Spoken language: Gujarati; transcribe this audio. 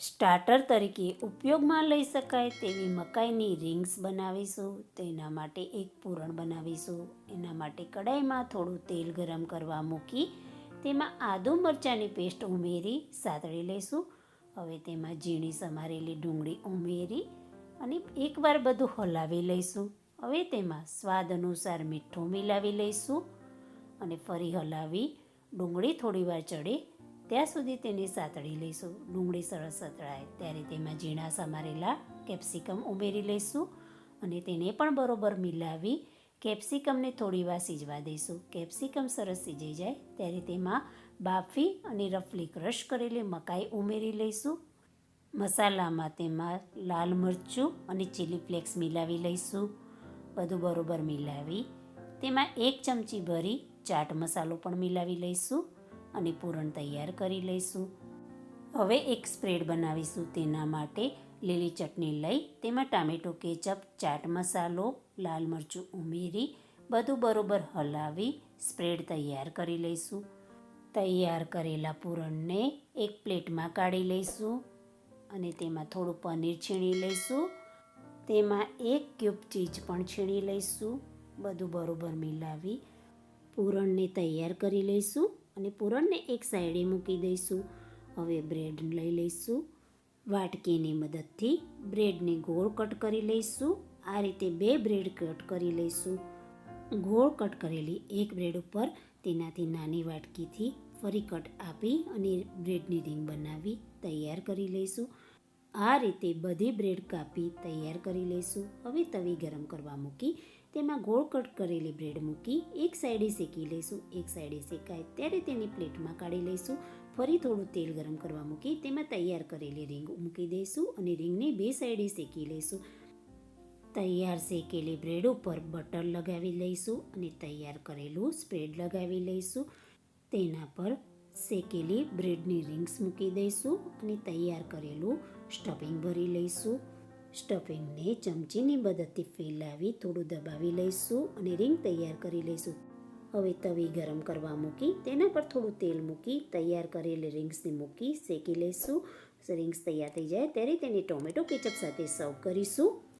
સ્ટાર્ટર તરીકે ઉપયોગમાં લઈ શકાય તેવી મકાઈની રિંગ્સ બનાવીશું. તેના માટે એક પૂરણ બનાવીશું. એના માટે કડાઈમાં થોડું તેલ ગરમ કરવા મૂકી તેમાં આદુ મરચાંની પેસ્ટ ઉમેરી સાતળી લઈશું. હવે તેમાં ઝીણી સમારેલી ડુંગળી ઉમેરી અને એકવાર બધું હલાવી લઈશું. હવે તેમાં સ્વાદ અનુસાર મીઠું મિલાવી લઈશું અને ફરી હલાવી ડુંગળી થોડીવાર ચડે ત્યાં સુધી તેને સાતળી લઈશું. ડુંગળી સરસ સતળાય ત્યારે તેમાં ઝીણા સમારેલા કેપ્સિકમ ઉમેરી લઈશું અને તેને પણ બરોબર મિલાવી કેપ્સિકમને થોડીવાર સીજવા દઈશું. કેપ્સિકમ સરસ સીજાઈ જાય ત્યારે તેમાં બાફી અને રફલી ક્રશ કરેલી મકાઈ ઉમેરી લઈશું. મસાલામાં તેમાં લાલ મરચું અને ચીલી ફ્લેક્સ મિલાવી લઈશું. બધું બરોબર મિલાવી તેમાં 1 ચમચી ભરી ચાટ મસાલો પણ મિલાવી લઈશું અને પૂરણ તૈયાર કરી લઈશું. હવે એક સ્પ્રેડ બનાવીશું. તેના માટે લીલી ચટણી લઈ તેમાં ટામેટો કેચઅપ, ચાટ મસાલો, લાલ મરચું ઉમેરી બધું બરોબર હલાવી સ્પ્રેડ તૈયાર કરી લઈશું. તૈયાર કરેલા પૂરણને એક પ્લેટમાં કાઢી લઈશું અને તેમાં થોડું પનીર છીણી લઈશું. તેમાં 1 ક્યુબ ચીઝ પણ છીણી લઈશું. બધું બરોબર મિલાવી પૂરણને તૈયાર કરી લઈશું અને પૂરણને એક સાઈડે મૂકી દઈશું. હવે બ્રેડ લઈ લઈશું. વાટકીની મદદથી બ્રેડને ગોળ કટ કરી લઈશું. આ રીતે 2 બ્રેડ કટ કરી લઈશું. ગોળ કટ કરેલી એક બ્રેડ ઉપર તેનાથી નાની વાટકીથી ફરી કટ આપી અને બ્રેડની રિંગ બનાવી તૈયાર કરી લઈશું. આ રીતે બધી બ્રેડ કાપી તૈયાર કરી લઈશું. હવે તવી ગરમ કરવા મૂકી તેમાં ગોળ કટ કરેલી બ્રેડ મૂકી એક સાઈડે શેકી લઈશું. એક સાઈડે શેકાય ત્યારે તેની પ્લેટમાં કાઢી લઈશું. ફરી થોડું તેલ ગરમ કરવા મૂકી તેમાં તૈયાર કરેલી રીંગ મૂકી દઈશું અને રીંગને 2 સાઈડે શેકી લઈશું. તૈયાર શેકેલી બ્રેડ ઉપર બટર લગાવી લઈશું અને તૈયાર કરેલું સ્પ્રેડ લગાવી લઈશું. તેના પર શેકેલી બ્રેડની રિંગ્સ મૂકી દઈશું અને તૈયાર કરેલું સ્ટફિંગ ભરી લઈશું. સ્ટફિંગને ચમચીની મદદથી ફેલાવી થોડું દબાવી લઈશું અને રિંગ તૈયાર કરી લઈશું. હવે તવી ગરમ કરવા મૂકી તેના પર થોડું તેલ મૂકી તૈયાર કરેલી રિંગ્સને મૂકી શેકી લઈશું. રિંગ્સ તૈયાર થઈ જાય ત્યારે તેને ટોમેટો કેચઅપ સાથે સર્વ કરીશું.